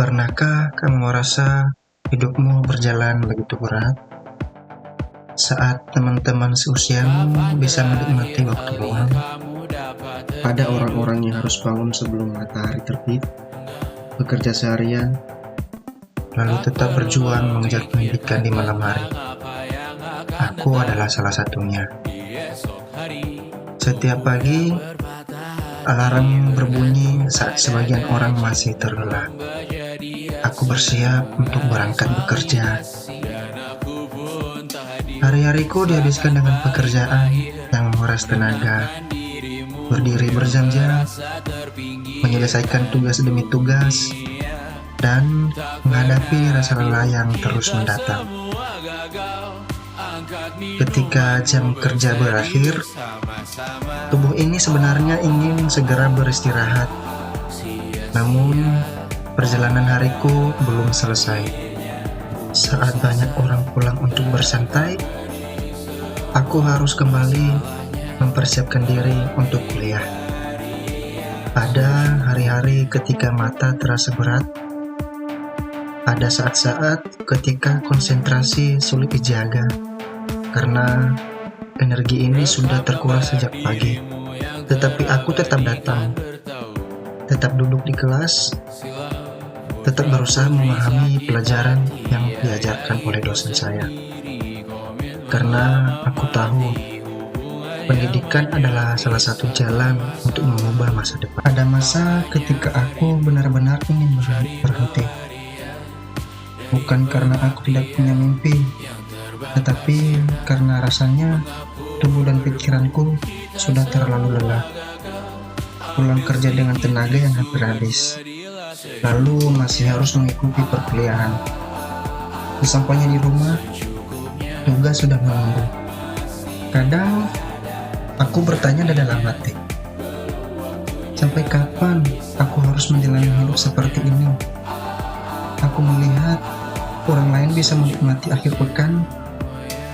Pernahkah kamu merasa hidupmu berjalan begitu berat? Saat teman-teman seusiamu bisa menikmati waktu luang, Ada orang-orang yang harus bangun sebelum matahari terbit, bekerja seharian, lalu tetap berjuang mengejar pendidikan di malam hari. Aku adalah salah satunya. Setiap pagi, alarm berbunyi saat sebagian orang masih terlelap. Aku bersiap untuk berangkat bekerja. Hari-hariku dihabiskan dengan pekerjaan yang menguras tenaga, berdiri berjam-jam, menyelesaikan tugas demi tugas, dan menghadapi rasa lelah yang terus mendatang. Ketika jam kerja berakhir, tubuh ini sebenarnya ingin segera beristirahat. Namun, perjalanan hariku belum selesai. Saat banyak orang pulang untuk bersantai, aku harus kembali mempersiapkan diri untuk kuliah. Ada hari-hari ketika mata terasa berat, ada saat-saat ketika konsentrasi sulit dijaga, karena energi ini sudah terkuras sejak pagi. Tetapi aku tetap datang, tetap duduk di kelas, tetap berusaha memahami pelajaran yang diajarkan oleh dosen saya. Karena aku tahu, pendidikan adalah salah satu jalan untuk mengubah masa depan. Ada masa ketika aku benar-benar ingin berhenti. Bukan karena aku tidak punya mimpi, tetapi karena rasanya tubuh dan pikiranku sudah terlalu lelah. Pulang kerja dengan tenaga yang hampir habis, lalu masih harus mengikuti perkuliahan. Sesampainya di rumah, tugas sudah menunggu. Kadang aku bertanya di dalam hati, sampai kapan aku harus menjalani hidup seperti ini? Aku melihat orang lain bisa menikmati akhir pekan,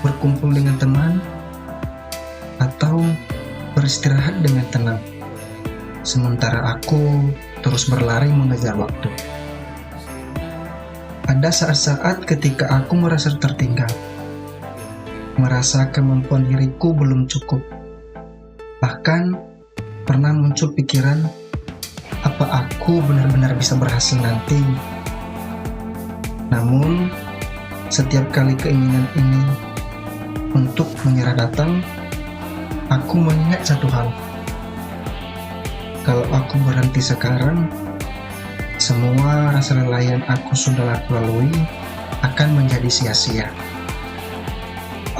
berkumpul dengan teman, atau beristirahat dengan tenang. Sementara aku terus berlari mengejar waktu. Ada saat-saat ketika aku merasa tertinggal, merasa kemampuan diriku belum cukup. Bahkan pernah muncul pikiran, apa aku benar-benar bisa berhasil nanti? Namun, setiap kali keinginan ini untuk menyerah datang, aku mengingat satu hal. Kalau aku berhenti sekarang, semua rasa lelah yang aku sudah lalui akan menjadi sia-sia.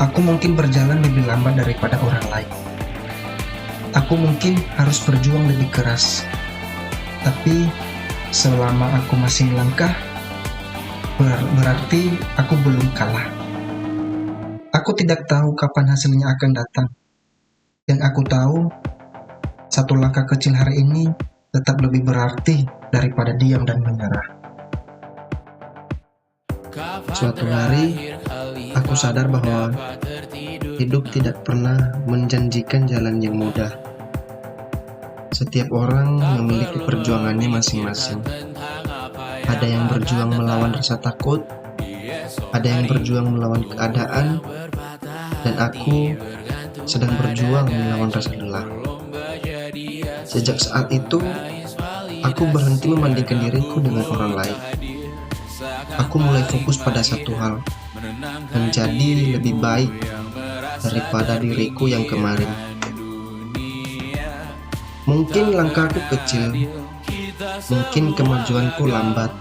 Aku mungkin berjalan lebih lambat daripada orang lain. Aku mungkin harus berjuang lebih keras. Tapi selama aku masih melangkah, berarti aku belum kalah. Aku tidak tahu kapan hasilnya akan datang. Yang aku tahu, satu langkah kecil hari ini tetap lebih berarti daripada diam dan menyerah. Suatu hari, aku sadar bahwa hidup tidak pernah menjanjikan jalan yang mudah. Setiap orang memiliki perjuangannya masing-masing. Ada yang berjuang melawan rasa takut, ada yang berjuang melawan keadaan, dan aku sedang berjuang melawan rasa lelah. Sejak saat itu, aku berhenti membandingkan diriku dengan orang lain. Aku mulai fokus pada satu hal, menjadi lebih baik daripada diriku yang kemarin. Mungkin langkahku kecil, mungkin kemajuanku lambat,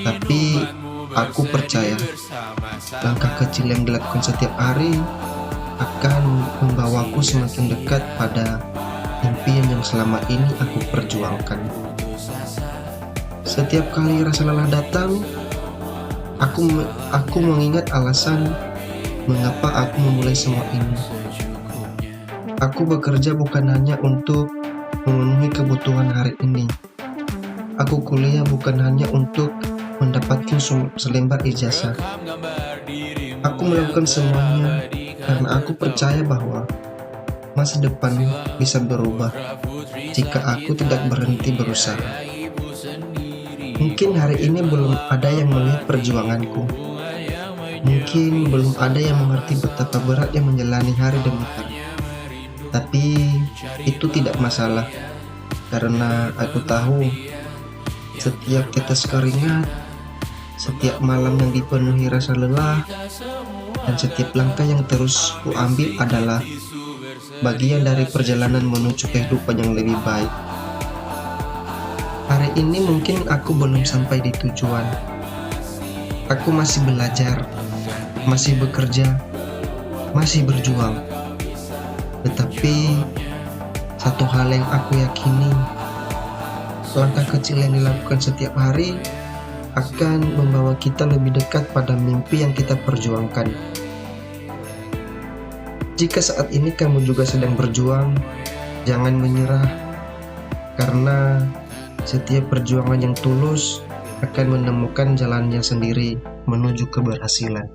tapi aku percaya langkah kecil yang dilakukan setiap hari akan membawaku semakin dekat pada impian yang selama ini aku perjuangkan. Setiap kali rasa lelah datang, aku mengingat alasan mengapa aku memulai semua ini. Aku bekerja bukan hanya untuk memenuhi kebutuhan hari ini. Aku kuliah bukan hanya untuk mendapatkan selembar ijazah. Aku melakukan semuanya karena aku percaya bahwa masa depan bisa berubah jika aku tidak berhenti berusaha. Mungkin hari ini belum ada yang melihat perjuanganku. Mungkin belum ada yang mengerti betapa beratnya menjalani hari demi hari. Tapi itu tidak masalah, karena aku tahu setiap tetes keringat, setiap malam yang dipenuhi rasa lelah, dan setiap langkah yang terus ku ambil adalah bagian dari perjalanan menuju kehidupan yang lebih baik. Hari ini mungkin aku belum sampai di tujuan. Aku masih belajar, masih bekerja, masih berjuang. Tetapi satu hal yang aku yakini, langkah kecil yang dilakukan setiap hari akan membawa kita lebih dekat pada mimpi yang kita perjuangkan. Jika saat ini kamu juga sedang berjuang, jangan menyerah, karena setiap perjuangan yang tulus akan menemukan jalannya sendiri menuju keberhasilan.